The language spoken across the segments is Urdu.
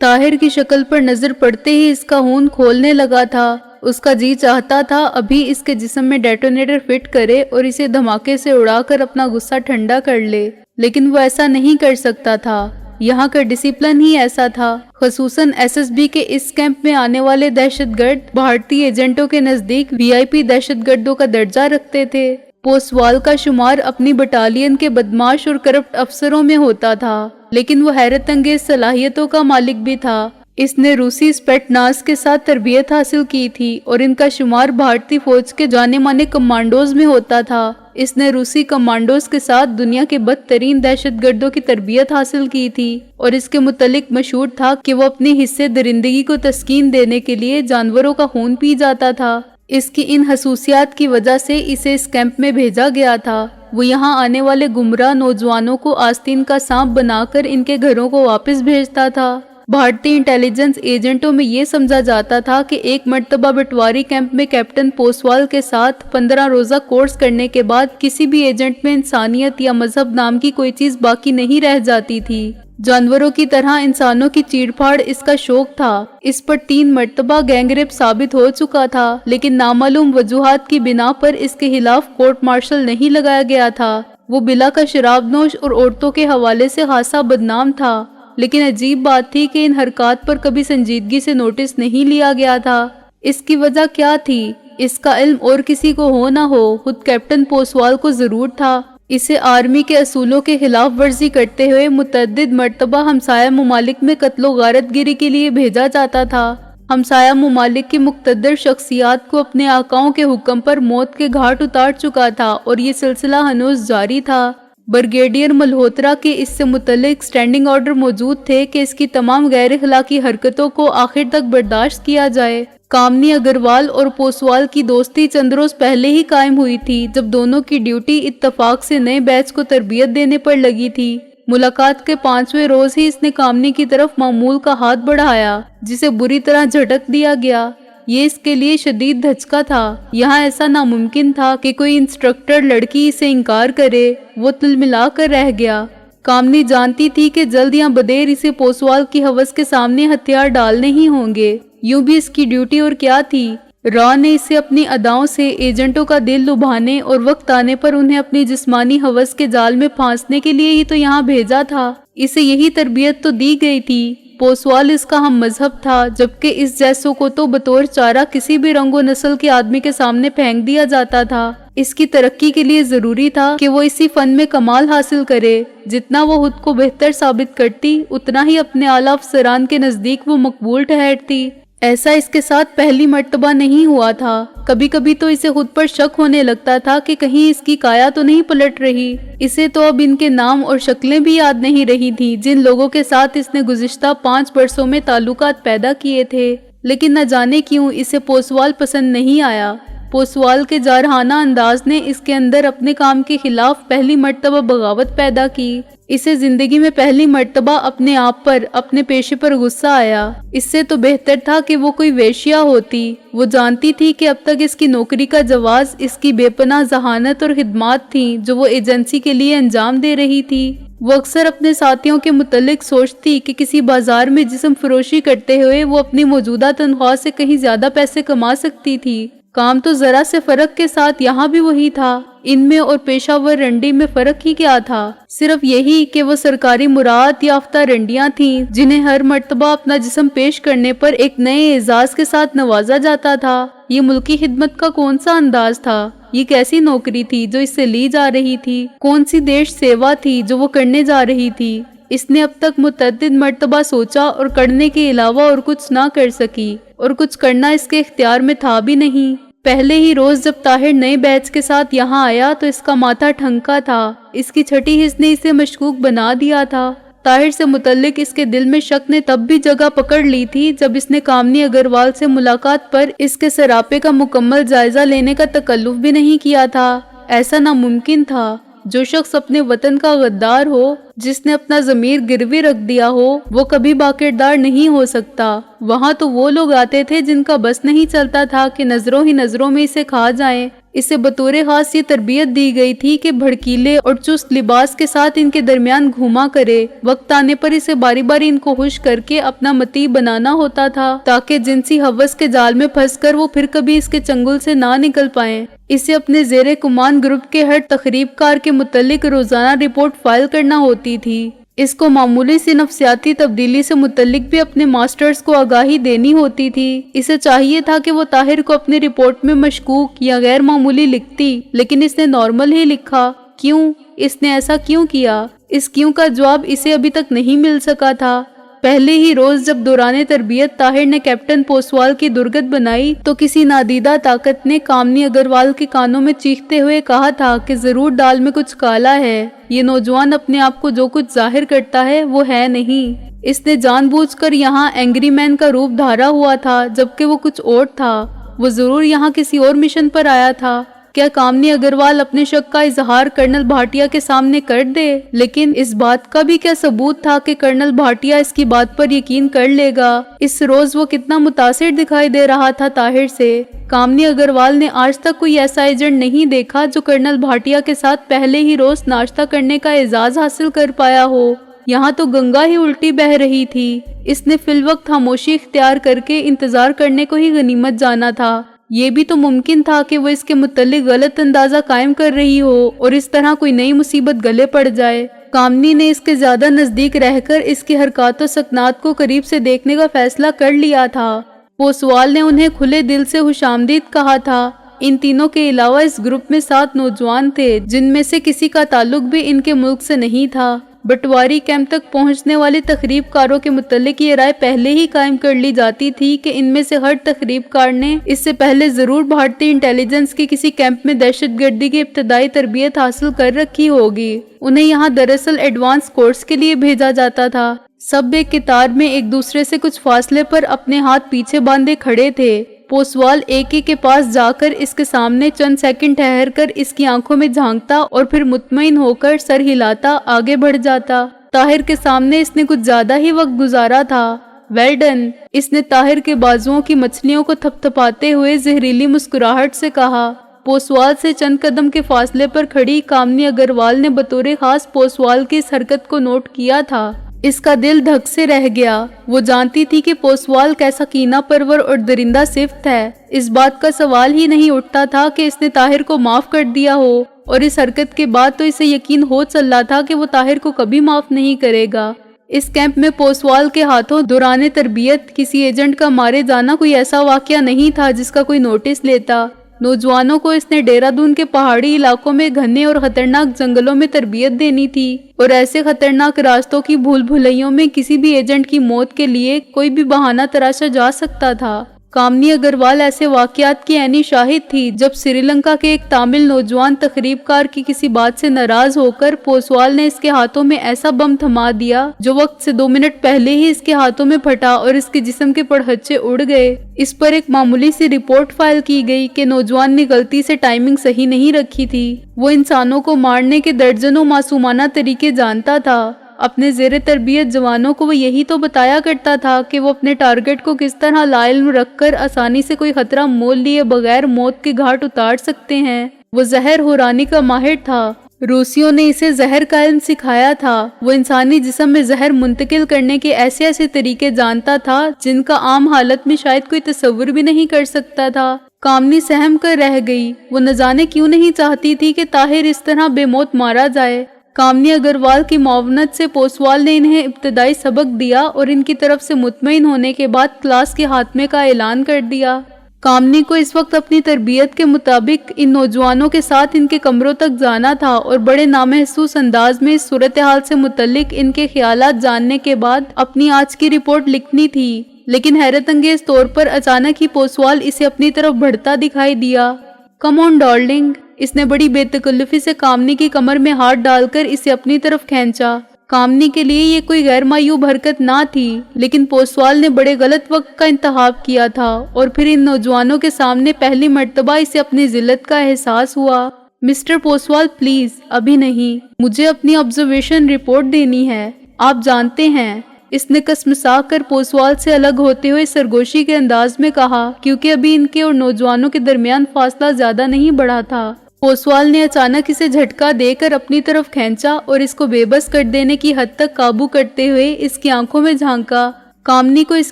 طاہر کی شکل پر نظر پڑتے ہی اس کا خون کھولنے لگا تھا۔ اس کا جی چاہتا تھا ابھی اس کے جسم میں ڈیٹونیٹر فٹ کرے اور اسے دھماکے سے اڑا کر اپنا غصہ ٹھنڈا کر لے، لیکن وہ ایسا نہیں کر سکتا تھا۔ یہاں کا ڈسپلن ہی ایسا تھا، خصوصاً ایس ایس بی کے اس کیمپ میں آنے والے دہشت گرد بھارتی ایجنٹوں کے نزدیک وی آئی پی دہشت گردوں کا درجہ رکھتے تھے۔ پوسوال کا شمار اپنی بٹالین کے بدماش اور کرپٹ افسروں میں ہوتا تھا، لیکن وہ حیرت انگیز صلاحیتوں کا مالک بھی تھا۔ اس نے روسی اسپیٹناز کے ساتھ تربیت حاصل کی تھی اور ان کا شمار بھارتی فوج کے جانے مانے کمانڈوز میں ہوتا تھا۔ اس نے روسی کمانڈوز کے ساتھ دنیا کے بدترین دہشت گردوں کی تربیت حاصل کی تھی اور اس کے متعلق مشہور تھا کہ وہ اپنی حصے درندگی کو تسکین دینے کے لیے جانوروں کا خون پی جاتا تھا۔ اس کی ان خصوصیات کی وجہ سے اسے اس کیمپ میں بھیجا گیا تھا۔ وہ یہاں آنے والے گمراہ نوجوانوں کو آستین کا سانپ بنا کر ان کے گھروں کو واپس بھیجتا تھا۔ بھارتی انٹیلیجنس ایجنٹوں میں یہ سمجھا جاتا تھا کہ ایک مرتبہ بٹواری کیمپ میں کیپٹن پوسوال کے ساتھ 15 روزہ کورس کرنے کے بعد کسی بھی ایجنٹ میں انسانیت یا مذہب نام کی کوئی چیز باقی نہیں رہ جاتی تھی۔ جانوروں کی طرح انسانوں کی چیڑ پھاڑ اس کا شوق تھا۔ اس پر 3 مرتبہ گینگ ریپ ثابت ہو چکا تھا، لیکن نامعلوم وجوہات کی بنا پر اس کے خلاف کورٹ مارشل نہیں لگایا گیا تھا۔ وہ بلا کا شراب نوش اور عورتوں کے حوالے سے خاصا بدنام تھا، لیکن عجیب بات تھی کہ ان حرکات پر کبھی سنجیدگی سے نوٹس نہیں لیا گیا تھا۔ اس کی وجہ کیا تھی؟ اس کا علم اور کسی کو ہو نہ ہو، خود کیپٹن پوسوال کو ضرور تھا۔ اسے آرمی کے اصولوں کے خلاف ورزی کرتے ہوئے متعدد مرتبہ ہمسایہ ممالک میں قتل و غارت گری کے لیے بھیجا جاتا تھا۔ ہمسایہ ممالک کی مقتدر شخصیات کو اپنے آقاؤں کے حکم پر موت کے گھاٹ اتار چکا تھا اور یہ سلسلہ ہنوز جاری تھا۔ برگیڈیئر ملہوترا کے اس سے متعلق سٹینڈنگ آرڈر موجود تھے کہ اس کی تمام غیر اخلاقی حرکتوں کو آخر تک برداشت کیا جائے۔ کامنی اگروال اور پوسوال کی دوستی چند روز پہلے ہی قائم ہوئی تھی، جب دونوں کی ڈیوٹی اتفاق سے نئے بیچ کو تربیت دینے پر لگی تھی۔ ملاقات کے 5ویں روز ہی اس نے کامنی کی طرف معمول کا ہاتھ بڑھایا، جسے بری طرح جھٹک دیا گیا۔ یہ اس کے لیے شدید دھچکا تھا۔ یہاں ایسا ناممکن تھا کہ کوئی انسٹرکٹر لڑکی اسے انکار کرے۔ وہ تلملا کر رہ گیا۔ کامنی جانتی تھی کہ جلد یا بدیر اسے پوسوال کی ہوس کے سامنے ہتھیار ڈالنے ہی ہوں گے۔ یوں بھی اس کی ڈیوٹی اور کیا تھی؟ را نے اسے اپنی اداؤں سے ایجنٹوں کا دل لبھانے اور وقت آنے پر انہیں اپنی جسمانی ہوس کے جال میں پھانسنے کے لیے ہی تو یہاں بھیجا تھا۔ اسے یہی تربیت تو دی گئی تھی۔ پوسوال اس کا ہم مذہب تھا، جبکہ اس جیسوں کو تو بطور چارہ کسی بھی رنگ و نسل کے آدمی کے سامنے پھینک دیا جاتا تھا۔ اس کی ترقی کے لیے ضروری تھا کہ وہ اسی فن میں کمال حاصل کرے۔ جتنا وہ خود کو بہتر ثابت کرتی، اتنا ہی اپنے اعلیٰ افسران کے نزدیک وہ مقبول ٹھہرتی۔ ایسا اس کے ساتھ پہلی مرتبہ نہیں ہوا تھا۔ کبھی کبھی تو اسے خود پر شک ہونے لگتا تھا کہ کہیں اس کی کایا تو نہیں پلٹ رہی۔ اسے تو اب ان کے نام اور شکلیں بھی یاد نہیں رہی تھی جن لوگوں کے ساتھ اس نے گزشتہ 5 برسوں میں تعلقات پیدا کیے تھے، لیکن نہ جانے کیوں اسے پوسوال پسند نہیں آیا۔ پوسوال کے جارحانہ انداز نے اس کے اندر اپنے کام کے خلاف پہلی مرتبہ بغاوت پیدا کی۔ اسے زندگی میں پہلی مرتبہ اپنے آپ پر، اپنے پیشے پر غصہ آیا۔ اس سے تو بہتر تھا کہ وہ کوئی ویشیا ہوتی۔ وہ جانتی تھی کہ اب تک اس کی نوکری کا جواز اس کی بے پناہ ذہانت اور خدمات تھیں جو وہ ایجنسی کے لیے انجام دے رہی تھی۔ وہ اکثر اپنے ساتھیوں کے متعلق سوچتی کہ کسی بازار میں جسم فروشی کرتے ہوئے وہ اپنی موجودہ تنخواہ سے کہیں زیادہ پیسے کما سکتی تھی۔ کام تو ذرا سے فرق کے ساتھ یہاں بھی وہی تھا۔ ان میں اور پیشہ ور رنڈی میں فرق ہی کیا تھا؟ صرف یہی کہ وہ سرکاری مراعات یافتہ رنڈیاں تھیں جنہیں ہر مرتبہ اپنا جسم پیش کرنے پر ایک نئے اعزاز کے ساتھ نوازا جاتا تھا۔ یہ ملکی خدمت کا کون سا انداز تھا؟ یہ کیسی نوکری تھی جو اس سے لی جا رہی تھی؟ کون سی دیش سیوا تھی جو وہ کرنے جا رہی تھی؟ اس نے اب تک متعدد مرتبہ سوچا اور کرنے کے علاوہ اور کچھ نہ کر سکی، اور کچھ کرنا اس کے اختیار میں تھا بھی نہیں۔ پہلے ہی روز جب طاہر نئے بیچ کے ساتھ یہاں آیا تو اس کا ماتھا ٹھنکا تھا۔ اس کی چھٹی حس نے اسے مشکوک بنا دیا تھا۔ طاہر سے متعلق اس کے دل میں شک نے تب بھی جگہ پکڑ لی تھی جب اس نے کامنی اگروال سے ملاقات پر اس کے سراپے کا مکمل جائزہ لینے کا تکلف بھی نہیں کیا تھا۔ ایسا ناممکن تھا۔ جو شخص اپنے وطن کا غدار ہو، جس نے اپنا ضمیر گروی رکھ دیا ہو، وہ کبھی باکردار نہیں ہو سکتا۔ وہاں تو وہ لوگ آتے تھے جن کا بس نہیں چلتا تھا کہ نظروں ہی نظروں میں اسے کھا جائیں۔ اسے بطور خاص یہ تربیت دی گئی تھی کہ بھڑکیلے اور چست لباس کے ساتھ ان کے درمیان گھوما کرے، وقت آنے پر اسے باری باری ان کو خوش کر کے اپنا مطیع بنانا ہوتا تھا تاکہ جنسی ہوس کے جال میں پھنس کر وہ پھر کبھی اس کے چنگل سے نہ نکل پائیں۔ اسے اپنے زیر کمان گروپ کے ہر تخریب کار کے متعلق روزانہ رپورٹ فائل کرنا ہوتی تھی۔ اس کو معمولی سی نفسیاتی تبدیلی سے متعلق بھی اپنے ماسٹرز کو آگاہی دینی ہوتی تھی۔ اسے چاہیے تھا کہ وہ طاہر کو اپنی رپورٹ میں مشکوک یا غیر معمولی لکھتی، لیکن اس نے نارمل ہی لکھا۔ کیوں؟ اس نے ایسا کیوں کیا؟ اس کیوں کا جواب اسے ابھی تک نہیں مل سکا تھا۔ پہلے ہی روز جب دوران تربیت طاہر نے کیپٹن پوسوال کی درگت بنائی تو کسی نادیدہ طاقت نے کامنی اگروال کے کانوں میں چیختے ہوئے کہا تھا کہ ضرور دال میں کچھ کالا ہے، یہ نوجوان اپنے آپ کو جو کچھ ظاہر کرتا ہے وہ ہے نہیں۔ اس نے جان بوجھ کر یہاں اینگری مین کا روپ دھارا ہوا تھا جبکہ وہ کچھ اور تھا۔ وہ ضرور یہاں کسی اور مشن پر آیا تھا۔ کیا کامنی اگروال اپنے شک کا اظہار کرنل بھاٹیا کے سامنے کر دے؟ لیکن اس بات کا بھی کیا ثبوت تھا کہ کرنل بھاٹیا اس کی بات پر یقین کر لے گا؟ اس روز وہ کتنا متاثر دکھائی دے رہا تھا طاہر سے۔ کامنی اگروال نے آج تک کوئی ایسا ایجنٹ نہیں دیکھا جو کرنل بھاٹیا کے ساتھ پہلے ہی روز ناشتہ کرنے کا اعزاز حاصل کر پایا ہو۔ یہاں تو گنگا ہی الٹی بہہ رہی تھی۔ اس نے فی الوقت خاموشی اختیار کر کے انتظار کرنے کو ہی غنیمت جانا تھا۔ یہ بھی تو ممکن تھا کہ وہ اس کے متعلق غلط اندازہ قائم کر رہی ہو اور اس طرح کوئی نئی مصیبت گلے پڑ جائے۔ کامنی نے اس کے زیادہ نزدیک رہ کر اس کی حرکات و سکنات کو قریب سے دیکھنے کا فیصلہ کر لیا تھا۔ پوسوال نے انہیں کھلے دل سے خوش آمدید کہا تھا۔ ان تینوں کے علاوہ اس گروپ میں 7 نوجوان تھے جن میں سے کسی کا تعلق بھی ان کے ملک سے نہیں تھا۔ بٹواری کیمپ تک پہنچنے والے تخریب کاروں کے متعلق یہ رائے پہلے ہی قائم کر لی جاتی تھی کہ ان میں سے ہر تخریب کار نے اس سے پہلے ضرور بھارتی انٹیلیجنس کے کسی کیمپ میں دہشت گردی کی ابتدائی تربیت حاصل کر رکھی ہوگی۔ انہیں یہاں دراصل ایڈوانس کورس کے لیے بھیجا جاتا تھا۔ سب ایک قطار میں ایک دوسرے سے کچھ فاصلے پر اپنے ہاتھ پیچھے باندھے کھڑے تھے۔ پوسوال ایک کے پاس جا کر اس کے سامنے چند سیکنڈ ٹھہر کر اس کی آنکھوں میں جھانکتا اور پھر مطمئن ہو کر سر ہلاتا آگے بڑھ جاتا۔ طاہر کے سامنے اس نے کچھ زیادہ ہی وقت گزارا تھا۔ ویل ڈن، اس نے طاہر کے بازوؤں کی مچھلیوں کو تھپ تھپاتے ہوئے زہریلی مسکراہٹ سے کہا۔ پوسوال سے چند قدم کے فاصلے پر کھڑی کامنی اگروال نے بطور خاص پوسوال کی اس حرکت کو نوٹ کیا تھا۔ اس کا دل دھک سے رہ گیا۔ وہ جانتی تھی کہ پوسوال کیسا کینہ پرور اور درندہ صفت ہے۔ اس بات کا سوال ہی نہیں اٹھتا تھا کہ اس نے طاہر کو معاف کر دیا ہو، اور اس حرکت کے بعد تو اسے یقین ہو چلا تھا کہ وہ طاہر کو کبھی معاف نہیں کرے گا۔ اس کیمپ میں پوسوال کے ہاتھوں دوران تربیت کسی ایجنٹ کا مارے جانا کوئی ایسا واقعہ نہیں تھا جس کا کوئی نوٹس لیتا۔ نوجوانوں کو اس نے دہرادون کے پہاڑی علاقوں میں گھنے اور خطرناک جنگلوں میں تربیت دینی تھی، اور ایسے خطرناک راستوں کی بھول بھلیوں میں کسی بھی ایجنٹ کی موت کے لیے کوئی بھی بہانہ تراشا جا سکتا تھا۔ کامنی اگروال ایسے واقعات کی عینی شاہد تھی جب سری لنکا کے ایک تامل نوجوان تخریب کار کی کسی بات سے ناراض ہو کر پوسوال نے اس کے ہاتھوں میں ایسا بم تھما دیا جو وقت سے 2 منٹ پہلے ہی اس کے ہاتھوں میں پھٹا اور اس کے جسم کے پڑھچے اڑ گئے۔ اس پر ایک معمولی سی رپورٹ فائل کی گئی کہ نوجوان نے غلطی سے ٹائمنگ صحیح نہیں رکھی تھی۔ وہ انسانوں کو مارنے کے درجنوں معصومانہ طریقے جانتا تھا۔ اپنے زیر تربیت جوانوں کو وہ یہی تو بتایا کرتا تھا کہ وہ اپنے ٹارگٹ کو کس طرح لا علم رکھ کر آسانی سے کوئی خطرہ مول لیے بغیر موت کے گھاٹ اتار سکتے ہیں۔ وہ زہر ہورانی کا ماہر تھا۔ روسیوں نے اسے زہر کا علم سکھایا تھا۔ وہ انسانی جسم میں زہر منتقل کرنے کے ایسے طریقے جانتا تھا جن کا عام حالت میں شاید کوئی تصور بھی نہیں کر سکتا تھا۔ کامنی سہم کر رہ گئی۔ وہ نہ جانے کیوں نہیں چاہتی تھی کہ طاہر اس طرح بے موت مارا جائے۔ کامنی اگروال کی معاونت سے پوسوال نے انہیں ابتدائی سبق دیا اور ان کی طرف سے مطمئن ہونے کے بعد کلاس کے خاتمے کا اعلان کر دیا۔ کامنی کو اس وقت اپنی تربیت کے مطابق ان نوجوانوں کے ساتھ ان کے کمروں تک جانا تھا اور بڑے نامحسوس انداز میں اس صورتحال سے متعلق ان کے خیالات جاننے کے بعد اپنی آج کی رپورٹ لکھنی تھی۔ لیکن حیرت انگیز طور پر اچانک ہی پوسوال اسے اپنی طرف بڑھتا دکھائی دیا۔ کم آن ڈارلنگ، اس نے بڑی بے تکلفی سے کامنی کی کمر میں ہاتھ ڈال کر اسے اپنی طرف کھینچا۔ کامنی کے لیے یہ کوئی غیر معیوب حرکت نہ تھی، لیکن پوسوال نے بڑے غلط وقت کا انتخاب کیا تھا اور پھر ان نوجوانوں کے سامنے پہلی مرتبہ اسے اپنی ذلت کا احساس ہوا۔ مسٹر پوسوال پلیز، ابھی نہیں، مجھے اپنی آبزرویشن رپورٹ دینی ہے۔ آپ جانتے ہیں اس نے کسمسا کر پوسوال سے الگ ہوتے ہوئے سرگوشی کے انداز میں کہا، کیونکہ ابھی ان کے اور نوجوانوں کے درمیان فاصلہ زیادہ نہیں بڑھا تھا۔ پوسوال نے اچانک اسے جھٹکا دے کر اپنی طرف کھینچا اور اس کو بے بس کر دینے کی حد تک قابو کرتے ہوئے اس کی آنکھوں میں جھانکا۔ کامنی کو اس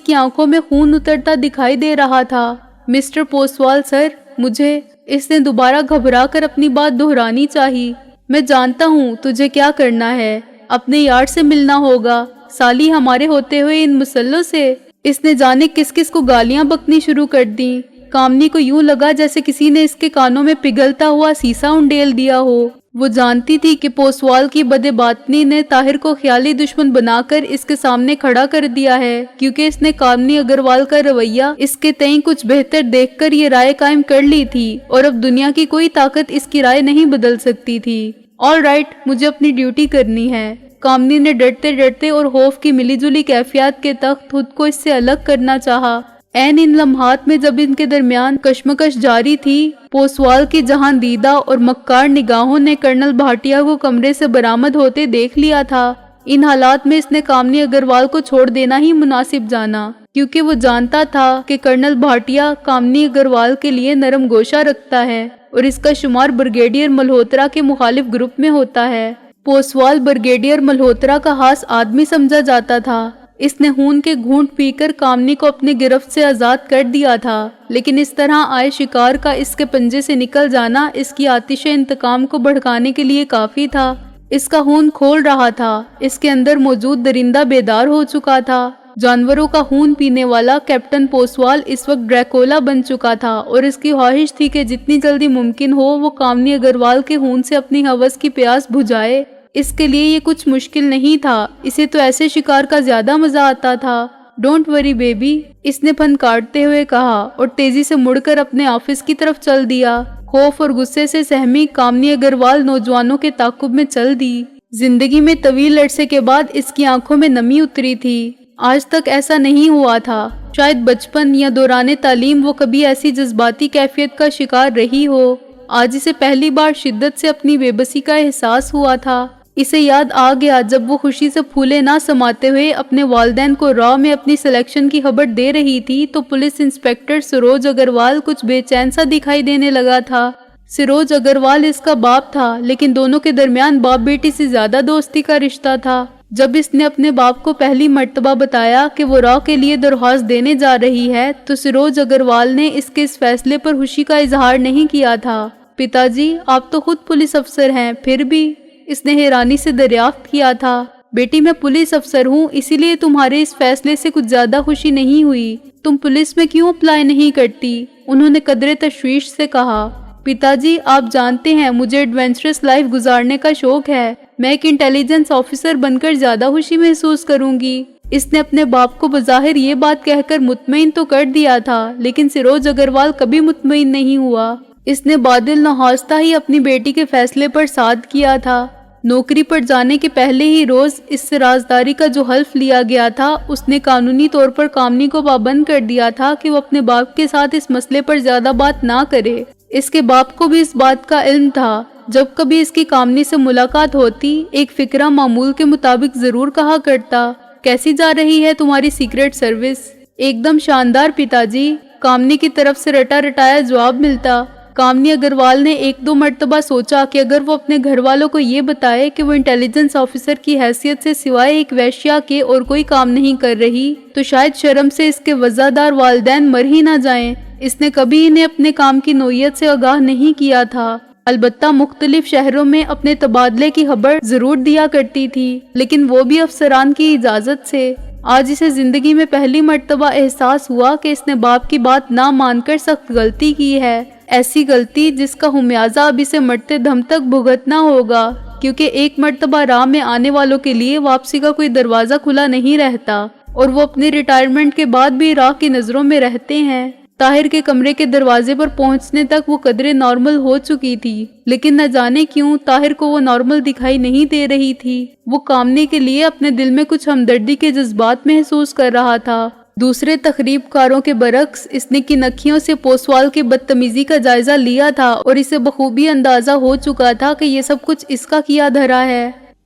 کی آنکھوں میں خون اترتا دکھائی دے رہا تھا۔ مسٹر پوسوال سر، مجھے، اس نے دوبارہ گھبرا کر اپنی بات دہرانی چاہی۔ میں جانتا ہوں تجھے کیا کرنا ہے، اپنے یار سے ملنا ہوگا، سالی ہمارے ہوتے ہوئے ان مسلوں سے۔ اس نے جانے کس کس کو گالیاں بکنی شروع کر دیں۔ کامنی کو یوں لگا جیسے کسی نے اس کے کانوں میں پگھلتا ہوا سیسا انڈیل دیا ہو۔ وہ جانتی تھی کہ پوسوال کی بد باطنی نے طاہر کو خیالی دشمن بنا کر اس کے سامنے کھڑا کر دیا ہے، کیونکہ اس نے کامنی اگروال کا رویہ اس کے تئیں کچھ بہتر دیکھ کر یہ رائے قائم کر لی تھی، اور اب دنیا کی کوئی طاقت اس کی رائے نہیں بدل سکتی تھی۔ آل رائٹ، مجھے اپنی ڈیوٹی کرنی ہے۔ کامنی نے ڈرتے ڈرتے اور خوف کی ملی جلی کیفیات کے تحت خود کو اس سے الگ کرنا چاہا۔ عین ان لمحات میں جب ان کے درمیان کشمکش جاری تھی، پوسوال کی جہاں دیدہ اور مکار نگاہوں نے کرنل بھاٹیہ کو کمرے سے برآمد ہوتے دیکھ لیا تھا۔ ان حالات میں اس نے کامنی اگروال کو چھوڑ دینا ہی مناسب جانا، کیونکہ وہ جانتا تھا کہ کرنل بھاٹیہ کامنی اگروال کے لیے نرم گوشہ رکھتا ہے اور اس کا شمار بریگیڈیئر ملہوترا کے مخالف گروپ میں ہوتا ہے۔ پوسوال بریگیڈیئر ملہوترا کا خاص آدمی سمجھا جاتا تھا۔ اس نے خون کے گھونٹ پی کر کامنی کو اپنی گرفت سے آزاد کر دیا تھا، لیکن اس طرح آئے شکار کا اس کے پنجے سے نکل جانا اس کی آتش انتقام کو بھڑکانے کے لیے کافی تھا۔ اس کا خون کھول رہا تھا، اس کے اندر موجود درندہ بیدار ہو چکا تھا۔ جانوروں کا خون پینے والا کیپٹن پوسوال اس وقت ڈریکولا بن چکا تھا، اور اس کی خواہش تھی کہ جتنی جلدی ممکن ہو وہ کامنی اگروال کے خون سے اپنی ہوس کی پیاس بجھائے۔ اس کے لیے یہ کچھ مشکل نہیں تھا، اسے تو ایسے شکار کا زیادہ مزہ آتا تھا۔ ڈونٹ وری بیبی، اس نے پھن کاٹتے ہوئے کہا اور تیزی سے مڑ کر اپنے آفس کی طرف چل دیا۔ خوف اور غصے سے سہمی کامنی اگروال نوجوانوں کے تعاقب میں چل دی۔ زندگی میں طویل عرصے کے بعد اس کی آنکھوں میں نمی اتری تھی۔ آج تک ایسا نہیں ہوا تھا، شاید بچپن یا دوران تعلیم وہ کبھی ایسی جذباتی کیفیت کا شکار رہی ہو۔ آج اسے پہلی بار شدت سے اپنی بے بسی کا احساس ہوا تھا۔ اسے یاد آ گیا جب وہ خوشی سے پھولے نہ سماتے ہوئے اپنے والدین کو راہ میں اپنی سلیکشن کی خبر دے رہی تھی تو پولیس انسپکٹر سروج اگروال کچھ بے چین سا دکھائی دینے لگا تھا۔ سروج اگروال اس کا باپ تھا، لیکن دونوں کے درمیان باپ بیٹی سے زیادہ دوستی کا رشتہ تھا۔ جب اس نے اپنے باپ کو پہلی مرتبہ بتایا کہ وہ راہ کے لیے درخواست دینے جا رہی ہے تو سروج اگروال نے اس کے اس فیصلے پر خوشی کا اظہار نہیں کیا تھا۔ پتا جی، آپ تو خود پولیس افسر ہیں، پھر بھی؟ اس نے حیرانی سے دریافت کیا تھا۔ بیٹی، میں پولیس افسر ہوں، اسی لیے تمہارے اس فیصلے سے کچھ زیادہ خوشی نہیں ہوئی۔ تم پولیس میں کیوں اپلائی نہیں کرتی؟ انہوں نے قدرے تشویش سے کہا۔ پتا جی، آپ جانتے ہیں مجھے ایڈونچرس لائف گزارنے کا شوق ہے، میں ایک انٹیلیجنس آفیسر بن کر زیادہ خوشی محسوس کروں گی۔ اس نے اپنے باپ کو بظاہر یہ بات کہہ کر مطمئن تو کر دیا تھا، لیکن سروج اگروال کبھی مطمئن نہیں ہوا۔ اس نے بادل نخواستہ ہی اپنی بیٹی کے فیصلے پر صاد کیا تھا۔ نوکری پر جانے کے پہلے ہی روز اس سے رازداری کا جو حلف لیا گیا تھا، اس نے قانونی طور پر کامنی کو پابند کر دیا تھا کہ وہ اپنے باپ کے ساتھ اس مسئلے پر زیادہ بات نہ کرے۔ اس کے باپ کو بھی اس بات کا علم تھا۔ جب کبھی اس کی کامنی سے ملاقات ہوتی، ایک فقرہ معمول کے مطابق ضرور کہا کرتا، کیسی جا رہی ہے تمہاری سیکرٹ سروس؟ ایک دم شاندار پتا جی، کامنی کی طرف سے رٹا رٹایا جواب ملتا۔ کامنی اگروال نے ایک دو مرتبہ سوچا کہ اگر وہ اپنے گھر والوں کو یہ بتائے کہ وہ انٹیلیجنس آفیسر کی حیثیت سے سوائے ایک ویشیا کے اور کوئی کام نہیں کر رہی تو شاید شرم سے اس کے وزادار والدین مر ہی نہ جائیں۔ اس نے کبھی انہیں اپنے کام کی نوعیت سے آگاہ نہیں کیا تھا، البتہ مختلف شہروں میں اپنے تبادلے کی خبر ضرور دیا کرتی تھی، لیکن وہ بھی افسران کی اجازت سے۔ آج اسے زندگی میں پہلی مرتبہ احساس ہوا کہ اس نے باپ کی بات نہ مان کر سخت غلطی کی ہے، ایسی غلطی جس کا خمیازہ اب اسے مرتے دم تک بھگتنا ہوگا، کیونکہ ایک مرتبہ راہ میں آنے والوں کے لیے واپسی کا کوئی دروازہ کھلا نہیں رہتا، اور وہ اپنی ریٹائرمنٹ کے بعد بھی راہ کی نظروں میں رہتے ہیں۔ طاہر کے کمرے کے دروازے پر پہنچنے تک وہ قدرے نارمل ہو چکی تھی، لیکن نہ جانے کیوں طاہر کو وہ نارمل دکھائی نہیں دے رہی تھی۔ وہ کامنے کے لیے اپنے دل میں کچھ ہمدردی کے جذبات محسوس کر رہا تھا۔ دوسرے تخریب کاروں کے برعکس اس نے کنکھیوں سے پوسوال کی بدتمیزی کا جائزہ لیا تھا اور اسے بخوبی اندازہ ہو چکا تھا کہ یہ سب کچھ اس کا کیا دھرا ہے۔